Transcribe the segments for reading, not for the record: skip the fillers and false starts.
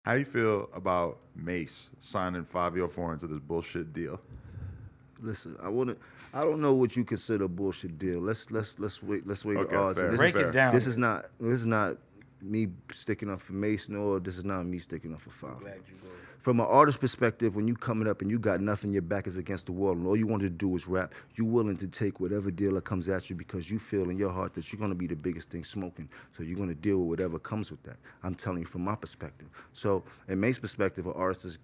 How you feel about Mace signing Fivio Foreign to this bullshit deal? Listen, I don't know what you consider a bullshit deal. Let's wait Okay, the odds. fair. And Break it down. This is not me sticking up for Mason, or this is not me sticking up for Fivio. From an artist perspective, when you coming up and you got nothing, your back is against the wall, and all you want to do is rap, you willing to take whatever deal that comes at you because you feel in your heart that you're going to be the biggest thing smoking. So you're going to deal with whatever comes with that. I'm telling you from my perspective. So in Mace's perspective, an artist is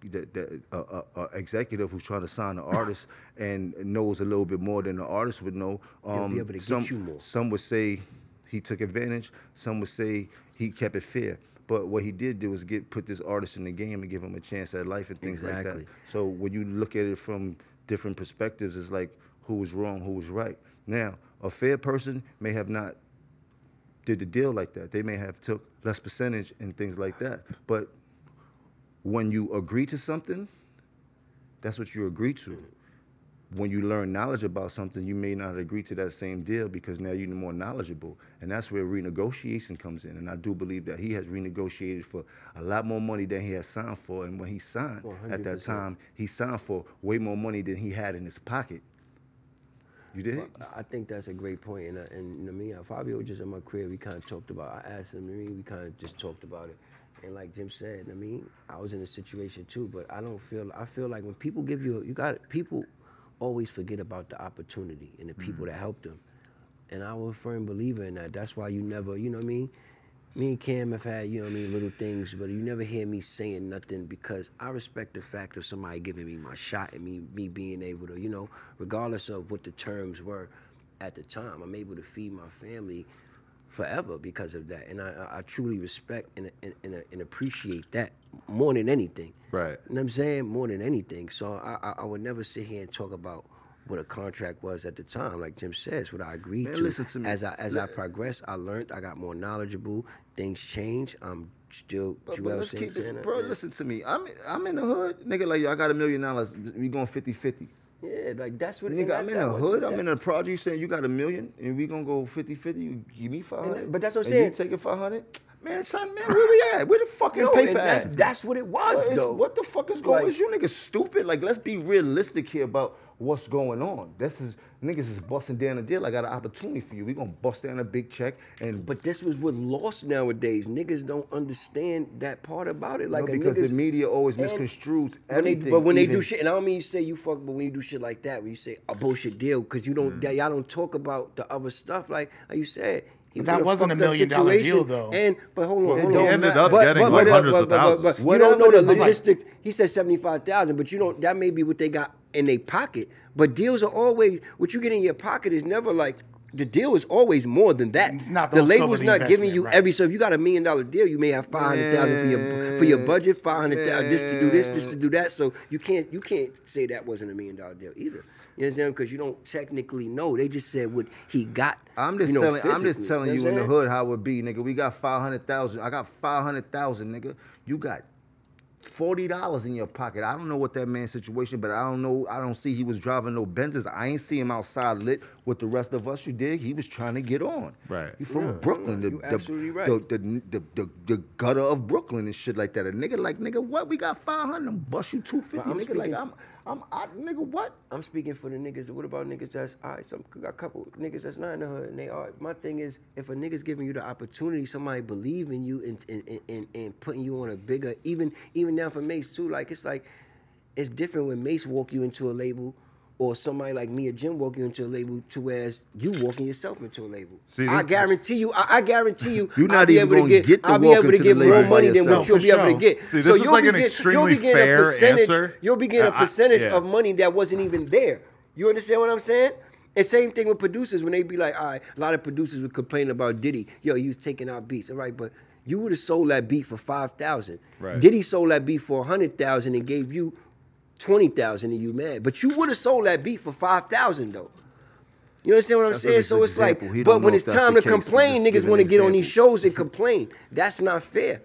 executive who's trying to sign an artist and knows a little bit more than the artist would know. They'll be able to get you more. Some would say he took advantage. Some would say he kept it fair. But what he did was put this artist in the game and give him a chance at life and things like that. So when you look at it from different perspectives, it's like who was wrong, who was right. Now, a fair person may have not did the deal like that. They may have took less percentage and things like that. But when you agree to something, that's what you agree to. When you learn knowledge about something, you may not agree to that same deal because now you're more knowledgeable. And that's where renegotiation comes in. And I do believe that he has renegotiated for a lot more money than he has signed for. And when he signed, 100%. at that time, he signed for way more money than he had in his pocket. You did? Well, I think that's a great point. And you know, me and Fivio was just in my crib. We kind of talked about. I asked him. We kind of just talked about it. And like Jim said, I was in a situation too. But I feel like when people give people always forget about the opportunity and the people that helped them. And I was a firm believer in that. That's why you never, you know what I mean? Me and Cam have had, you know what I mean, little things, but you never hear me saying nothing because I respect the fact of somebody giving me my shot and me being able to, you know, regardless of what the terms were at the time, I'm able to feed my family forever because of that. And I truly respect and appreciate that more than anything. Right. You know what I'm saying? More than anything. So I would never sit here and talk about what a contract was at the time. Like Jim says, what I agreed to. Listen to me. As I progressed, I learned, I got more knowledgeable, things change. I'm still Juelz, same thing. Bro, listen to me. I'm in the hood. Nigga, like, I got $1 million. We going 50-50. Yeah, like that's what. Nigga, I'm in the hood. I'm in a project. You saying you got $1 million, and we gonna go 50-50. You give me 500. But that's what I'm and saying. You taking 500? Man, son, man, where we at? Where the fucking paper at? That's what it was, though. What the fuck is going on? Like- Is you niggas stupid? Like, let's be realistic here about what's going on. Niggas is busting down a deal. I got an opportunity for you. We gonna bust down a big check and. But this was what lost nowadays. Niggas don't understand that part about it. Like No, because the media always misconstrues everything. But when they do shit, and I don't mean you say you fuck, but when you do shit like that, when you say a bullshit deal, because you don't, y'all don't talk about the other stuff. Like you said. But that wasn't $1 million deal, though. But hold on, He ended up getting like hundreds of thousands. You don't know the logistics. He said 75,000, but you don't. That may be what they got in their pocket. But deals are always what you get in your pocket is never like. The deal is always more than that. It's not the those label's cover the not giving you investment, right. every. So if you got $1 million deal, you may have 500,000 for your budget, 500,000 this to do this to do that. So you can't say that wasn't $1 million deal either. You understand? Because you don't technically know. They just said what he got. I'm just telling you in the hood how it would be, nigga. We got 500,000. I got 500,000, nigga. You got $40 in your pocket. I don't know what that man's situation, but I don't know. I don't see he was driving no Benzes. I ain't see him outside lit with the rest of us. You dig? He was trying to get on. Right. He from Brooklyn, you absolutely right. the gutter of Brooklyn and shit like that. A nigga like, nigga, what? We got 500. I'm bust you 250. Nigga, like nigga, what? I'm speaking for the niggas. What about niggas that's all right? Got a couple niggas that's not in the hood, and they are. My thing is, if a nigga's giving you the opportunity, somebody believe in you and putting you on a bigger, even now for Mace too. Like it's different when Mace walk you into a label, or somebody like me or Jim walk you into a label, to whereas you walking yourself into a label. See, I guarantee you, you're not even going to get I'll be able to get more money than what you'll be able to get. See, this is like an extremely fair answer. You'll be getting a percentage of money that wasn't even there. You understand what I'm saying? And same thing with producers when they be like, all right, a lot of producers would complain about Diddy. Yo, he was taking out beats, all right, but you would have sold that beat for 5,000. Right. Diddy sold that beat for 100,000 and gave you 20,000 and you mad. But you would have sold that beat for 5,000 though. You understand what I'm saying? So it's like, but when it's time to complain, niggas want to get on these shows and complain. That's not fair.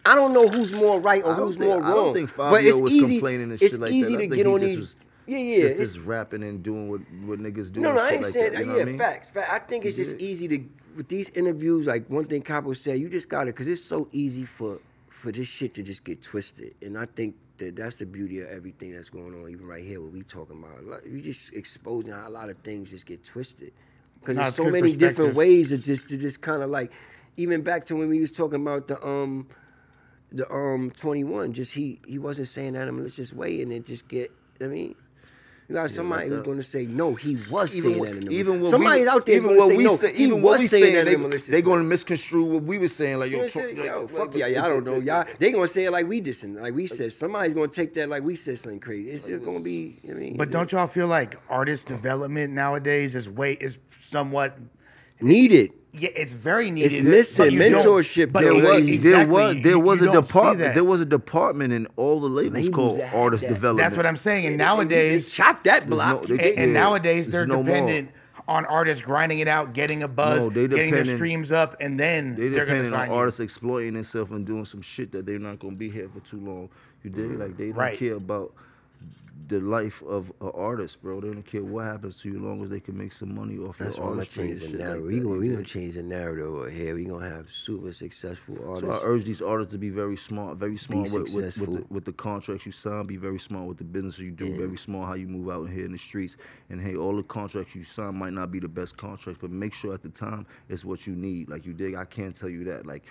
I don't know who's more right or who's more wrong. I don't think Fivio but it's was easy. complaining and It's shit like easy that. to get on these. Yeah. Just rapping and doing what niggas do. No, I ain't like saying that, that. you know what I Yeah, mean? facts. I think it's just easy to, with these interviews, like one thing Capo said, you just got to, because it's so easy for for this shit to just get twisted. And I think that that's the beauty of everything that's going on, even right here, what we talking about. Like, we just exposing how a lot of things just get twisted. Because there's so many different ways to just kind of like, even back to when we was talking about the 21, just he wasn't saying that in a malicious way, and it just get, I mean, you got somebody who's going to say, no, he was saying that in the malicious. Somebody's out there going to say, no, he was saying that in the malicious. They're going to misconstrue what we were saying. Like, yo, fuck y'all, I don't know. Y'all, they going to say it like we dissing, like we said. Somebody's going to take that like we said something crazy. It's just going to be, I mean. But don't y'all feel like artist development nowadays is somewhat needed? Yeah, it's very needed. It's missing mentorship. There was a department in all the labels called artist development. That's what I'm saying. And nowadays, chop that block. And nowadays they're dependent on artists grinding it out, getting a buzz, getting their streams up, and then they're going to sign you. Artists exploiting themselves and doing some shit that they're not going to be here for too long. You dig? Like, they don't care about the life of an artist, bro. They don't care what happens to you as long as they can make some money off your artistry. That's why I'm change the narrative. We gonna change the narrative over here. We gonna have super successful artists. So I urge these artists to be very smart with the contracts you sign. Be very smart with the business you do. Very smart how you move out here in the streets. And hey, all the contracts you sign might not be the best contracts, but make sure at the time it's what you need. Like, you dig? I can't tell you that. Like,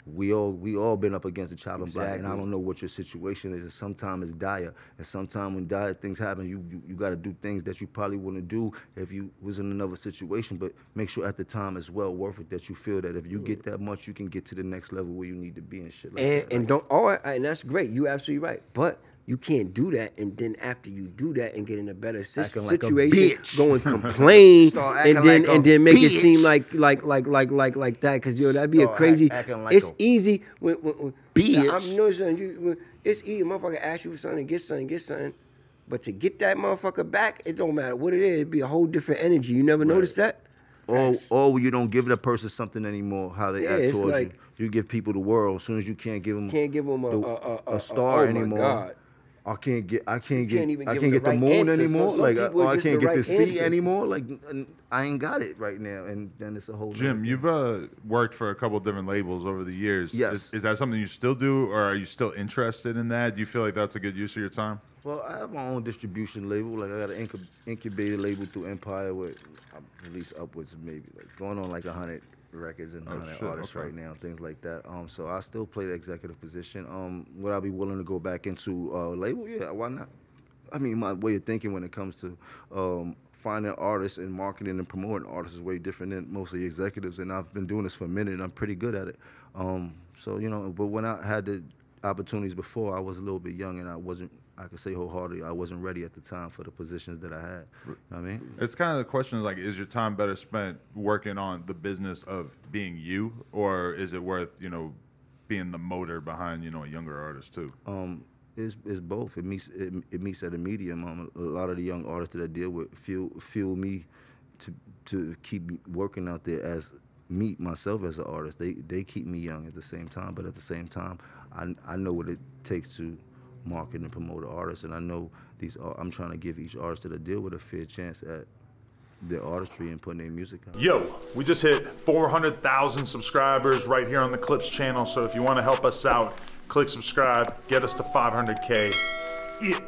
we all been up against the chopping block, and I don't know what your situation is. And sometimes it's dire, and sometimes when dire things happen, you got to do things that you probably wouldn't do if you was in another situation. But make sure at the time it's well worth it, that you feel that if you get that much, you can get to the next level where you need to be and shit like that. And that's great. You absolutely right, but you can't do that, and then after you do that and get in a better situation, go and complain, and then make it seem like that, because that'd be a crazy. It's easy when I'm noticing it's easy. Motherfucker ask you for something, get something, but to get that motherfucker back, it don't matter what it is. It'd be a whole different energy. You never noticed that? Or you don't give that person something anymore. How they act towards you. You give people the world. As soon as you can't give them a star anymore. God. I can't get the moon anymore. Like, I can't get the sea anymore. Like, I ain't got it right now, and then it's a whole. Jim, you've worked for a couple of different labels over the years. Yes. Is that something you still do, or are you still interested in that? Do you feel like that's a good use of your time? Well, I have my own distribution label. Like, I got an incubator label through Empire, where I release upwards of maybe like going on like 100 records and 100 artists right now, things like that. So I still play the executive position. Would I be willing to go back into label? Yeah, why not? I mean, my way of thinking when it comes to finding artists and marketing and promoting artists is way different than most of the executives, and I've been doing this for a minute, and I'm pretty good at it. So, but when I had the opportunities before, I was a little bit young, and I could say wholeheartedly, I wasn't ready at the time for the positions that I had. You know what I mean? It's kind of the question, like, is your time better spent working on the business of being you, or is it worth, being the motor behind, a younger artist too? It's both. It meets at a medium. A lot of the young artists that I deal with feel me to keep working out there as myself as an artist. They keep me young at the same time, but at the same time, I know what it takes to market and promote an artist, and I know I'm trying to give each artist that I deal with a fair chance at their artistry and putting their music out. Yo, we just hit 400,000 subscribers right here on the Clips channel, so if you want to help us out, click subscribe, get us to 500K. Yeah.